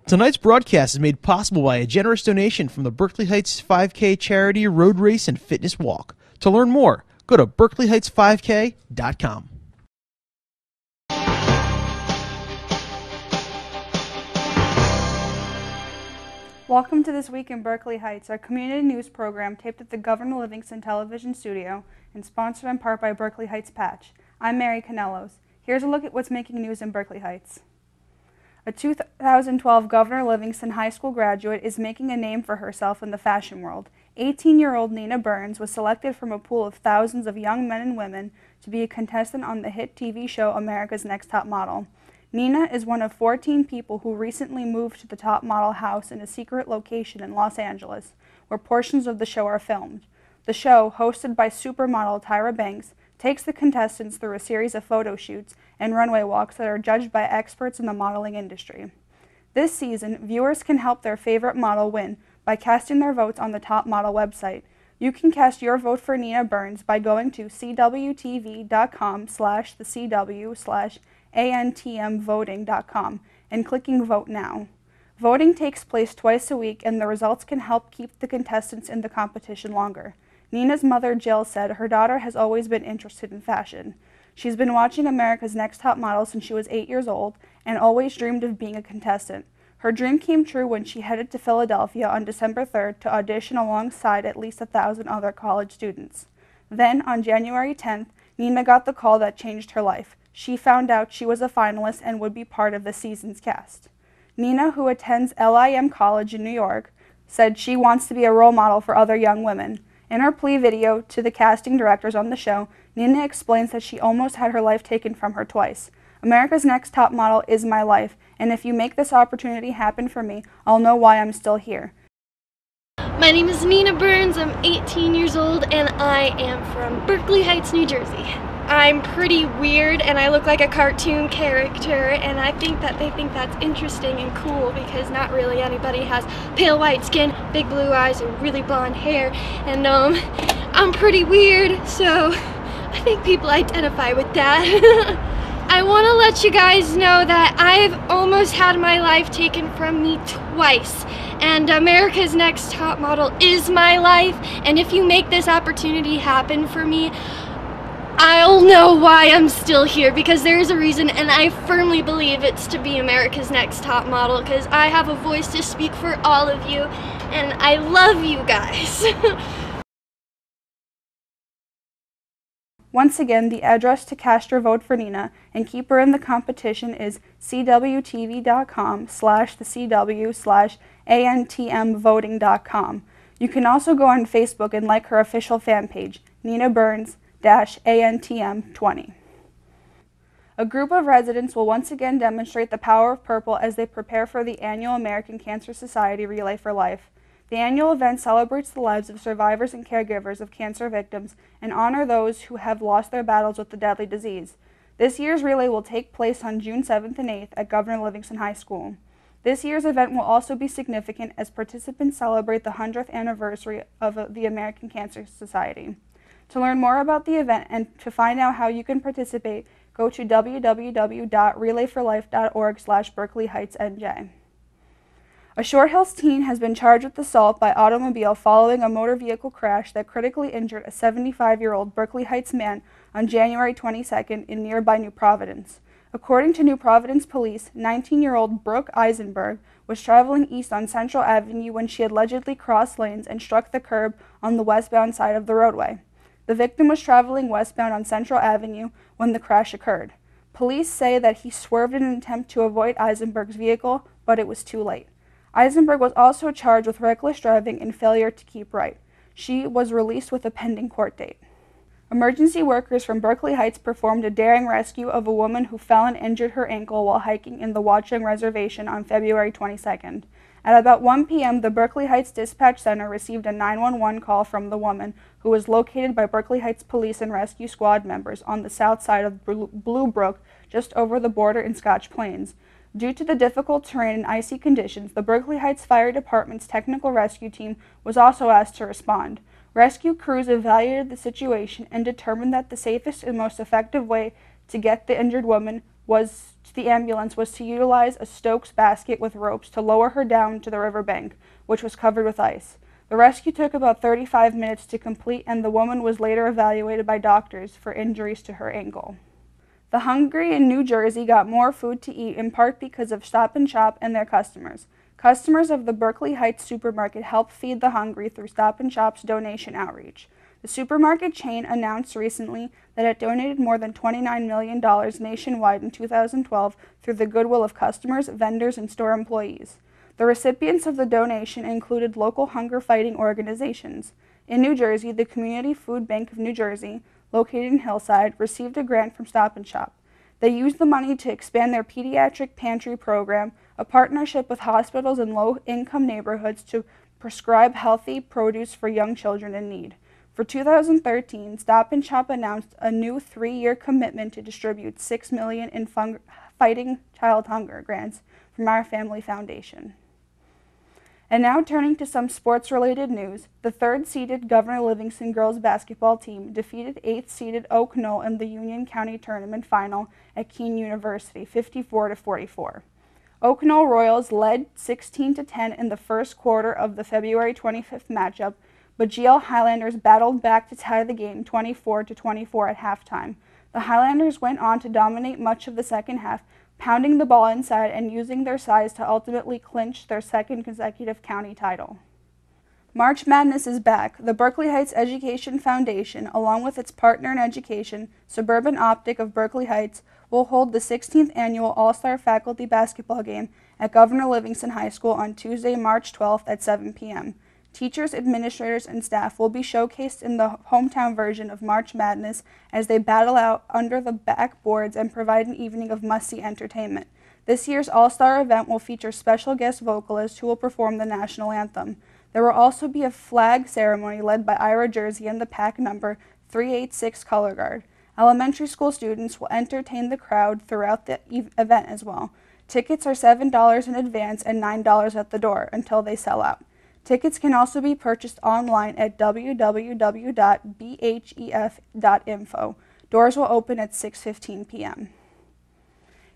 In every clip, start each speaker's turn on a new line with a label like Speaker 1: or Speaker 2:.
Speaker 1: Tonight's broadcast is made possible by a generous donation from the Berkeley Heights 5K charity road race and fitness walk. To learn more, go to berkeleyheightsfivek.com.
Speaker 2: Welcome to This Week in Berkeley Heights, our community news program taped at the Governor Livingston Television Studio and sponsored in part by Berkeley Heights Patch. I'm Mary Canellos. Here's a look at what's making news in Berkeley Heights. A 2012 Governor Livingston High School graduate is making a name for herself in the fashion world. 18-year-old Nina Burns was selected from a pool of thousands of young men and women to be a contestant on the hit TV show America's Next Top Model. Nina is one of 14 people who recently moved to the top model house in a secret location in Los Angeles, where portions of the show are filmed. The show, hosted by supermodel Tyra Banks, takes the contestants through a series of photo shoots and runway walks that are judged by experts in the modeling industry. This season, viewers can help their favorite model win by casting their votes on the Top Model website. You can cast your vote for Nina Burns by going to cwtv.com/thecw/antmvoting.com and clicking Vote Now. Voting takes place twice a week, and the results can help keep the contestants in the competition longer. Nina's mother, Jill, said her daughter has always been interested in fashion. She's been watching America's Next Top Model since she was 8 years old and always dreamed of being a contestant. Her dream came true when she headed to Philadelphia on December 3rd to audition alongside at least 1,000 other college students. Then, on January 10th, Nina got the call that changed her life. She found out she was a finalist and would be part of the season's cast. Nina, who attends LIM College in New York, said she wants to be a role model for other young women. In her plea video to the casting directors on the show, Nina explains that she almost had her life taken from her twice. America's Next Top Model is my life, and if you make this opportunity happen for me, I'll know why I'm still here.
Speaker 3: My name is Nina Burns, I'm 18 years old, and I am from Berkeley Heights, New Jersey. I'm pretty weird, and I look like a cartoon character, and I think that they think that's interesting and cool because not really anybody has pale white skin, big blue eyes, and really blonde hair, and I'm pretty weird, so I think people identify with that. I want to let you guys know that I've almost had my life taken from me twice, and America's Next Top Model is my life, and if you make this opportunity happen for me, I'll know why I'm still here, because there's a reason, and I firmly believe it's to be America's Next Top Model, because I have a voice to speak for all of you, and I love you guys.
Speaker 2: Once again, the address to cast your vote for Nina and keep her in the competition is cwtv.com/thecw/antmvoting.com. You can also go on Facebook and like her official fan page, Nina Burns-ANTM20. A group of residents will once again demonstrate the power of purple as they prepare for the annual American Cancer Society Relay for Life. The annual event celebrates the lives of survivors and caregivers of cancer victims and honor those who have lost their battles with the deadly disease. This year's relay will take place on June 7th and 8th at Governor Livingston High School. This year's event will also be significant as participants celebrate the 100th anniversary of the American Cancer Society. To learn more about the event and to find out how you can participate, go to www.relayforlife.org/BerkeleyHeightsNJ. A Short Hills teen has been charged with assault by automobile following a motor vehicle crash that critically injured a 75-year-old Berkeley Heights man on January 22nd in nearby New Providence. According to New Providence police, 19-year-old Brooke Eisenberg was traveling east on Central Avenue when she allegedly crossed lanes and struck the curb on the westbound side of the roadway. The victim was traveling westbound on Central Avenue when the crash occurred. Police say that he swerved in an attempt to avoid Eisenberg's vehicle, but it was too late. Eisenberg was also charged with reckless driving and failure to keep right. She was released with a pending court date. Emergency workers from Berkeley Heights performed a daring rescue of a woman who fell and injured her ankle while hiking in the Watchung Reservation on February 22nd. At about 1 p.m., the Berkeley Heights Dispatch Center received a 911 call from the woman, who was located by Berkeley Heights Police and Rescue Squad members on the south side of Blue Brook, just over the border in Scotch Plains. Due to the difficult terrain and icy conditions, the Berkeley Heights Fire Department's technical rescue team was also asked to respond. Rescue crews evaluated the situation and determined that the safest and most effective way to get the injured woman the ambulance was to utilize a Stokes basket with ropes to lower her down to the riverbank, which was covered with ice. The rescue took about 35 minutes to complete, and the woman was later evaluated by doctors for injuries to her ankle. The hungry in New Jersey got more food to eat, in part because of Stop and Shop and their customers. Customers of the Berkeley Heights supermarket helped feed the hungry through Stop and Shop's donation outreach. The supermarket chain announced recently that it donated more than $29 million nationwide in 2012 through the goodwill of customers, vendors, and store employees. The recipients of the donation included local hunger-fighting organizations. In New Jersey, the Community Food Bank of New Jersey, located in Hillside, received a grant from Stop and Shop. They used the money to expand their pediatric pantry program, a partnership with hospitals in low-income neighborhoods to prescribe healthy produce for young children in need. For 2013, Stop and Shop announced a new 3-year commitment to distribute $6 million in fighting child hunger grants from our family foundation. And now turning to some sports-related news, the 3rd-seeded Governor Livingston girls basketball team defeated 8th-seeded Oak Knoll in the Union County Tournament final at Keene University, 54-44. Oak Knoll Royals led 16-10 in the first quarter of the February 25th matchup, but GL Highlanders battled back to tie the game 24-24 at halftime. The Highlanders went on to dominate much of the second half, pounding the ball inside and using their size to ultimately clinch their second consecutive county title. March Madness is back. The Berkeley Heights Education Foundation, along with its partner in education, Suburban Optic of Berkeley Heights, will hold the 16th annual All-Star Faculty Basketball Game at Governor Livingston High School on Tuesday, March 12th at 7 p.m. Teachers, administrators, and staff will be showcased in the hometown version of March Madness as they battle out under the backboards and provide an evening of must-see entertainment. This year's All-Star event will feature special guest vocalists who will perform the national anthem. There will also be a flag ceremony led by Ira Jersey and the pack number 386 color guard. Elementary school students will entertain the crowd throughout the event as well. Tickets are $7 in advance and $9 at the door until they sell out. Tickets can also be purchased online at www.bhef.info. Doors will open at 6:15 p.m.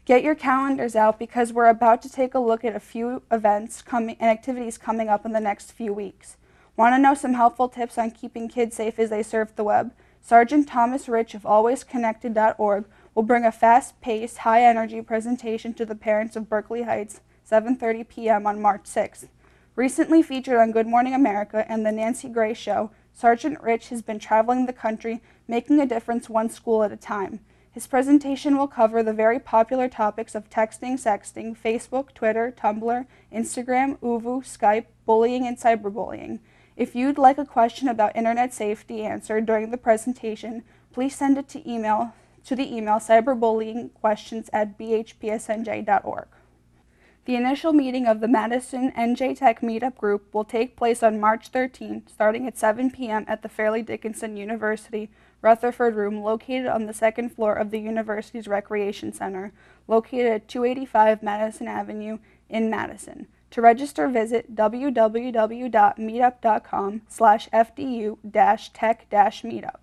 Speaker 2: Get your calendars out because we're about to take a look at a few events and activities coming up in the next few weeks. Want to know some helpful tips on keeping kids safe as they surf the web? Sergeant Thomas Rich of alwaysconnected.org will bring a fast-paced, high-energy presentation to the parents of Berkeley Heights, 7:30 p.m. on March 6th. Recently featured on Good Morning America and The Nancy Grace Show, Sergeant Rich has been traveling the country, making a difference one school at a time. His presentation will cover the very popular topics of texting, sexting, Facebook, Twitter, Tumblr, Instagram, Uvu, Skype, bullying, and cyberbullying. If you'd like a question about internet safety answered during the presentation, please send it to the email cyberbullyingquestions@bhpsnj.org. The initial meeting of the Madison NJ Tech Meetup group will take place on March 13th, starting at 7 p.m. at the Fairleigh Dickinson University Rutherford Room, located on the second floor of the university's Recreation Center, located at 285 Madison Avenue in Madison. To register, visit www.meetup.com/fdu-tech-meetup.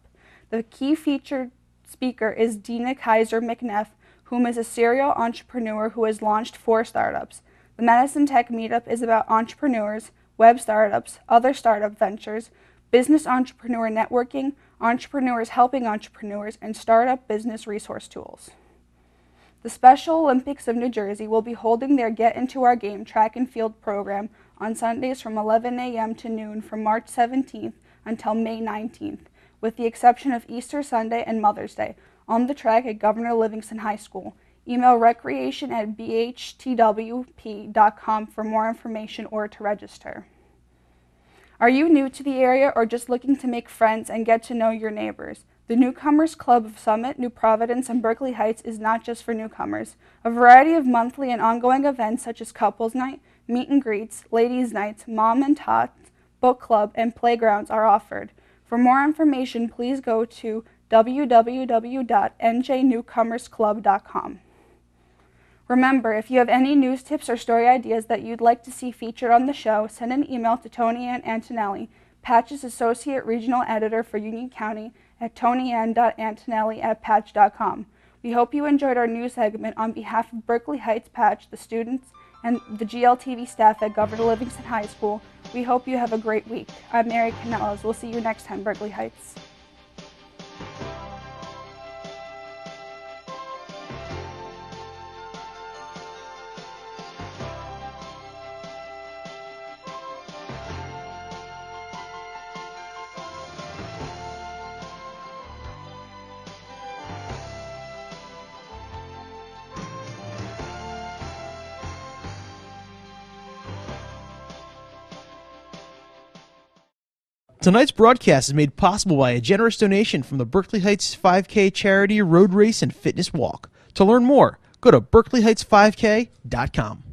Speaker 2: The key featured speaker is Dina Kaiser McNeff, whom is a serial entrepreneur who has launched 4 startups. The Madison Tech Meetup is about entrepreneurs, web startups, other startup ventures, business entrepreneur networking, entrepreneurs helping entrepreneurs, and startup business resource tools. The Special Olympics of New Jersey will be holding their Get Into Our Game track and field program on Sundays from 11 a.m. to noon from March 17th until May 19th, with the exception of Easter Sunday and Mother's Day, on the track at Governor Livingston High School. Email recreation@bhtwp.com for more information or to register. Are you new to the area or just looking to make friends and get to know your neighbors? The Newcomers Club of Summit, New Providence, and Berkeley Heights is not just for newcomers. A variety of monthly and ongoing events such as Couples Night, Meet and Greets, Ladies Nights, Mom and Tots, Book Club, and Playgrounds are offered. For more information, please go to www.njnewcomersclub.com. Remember, if you have any news tips or story ideas that you'd like to see featured on the show, send an email to Tony Ann Antonelli, Patch's Associate Regional Editor for Union County, at tonyann.antonelli@patch.com. We hope you enjoyed our news segment. On behalf of Berkeley Heights Patch, the students, and the GLTV staff at Governor Livingston High School, we hope you have a great week. I'm Mary Canellas. We'll see you next time, Berkeley Heights.
Speaker 1: Tonight's broadcast is made possible by a generous donation from the Berkeley Heights 5K charity road race and fitness walk. To learn more, go to berkeleyheigts5k.com.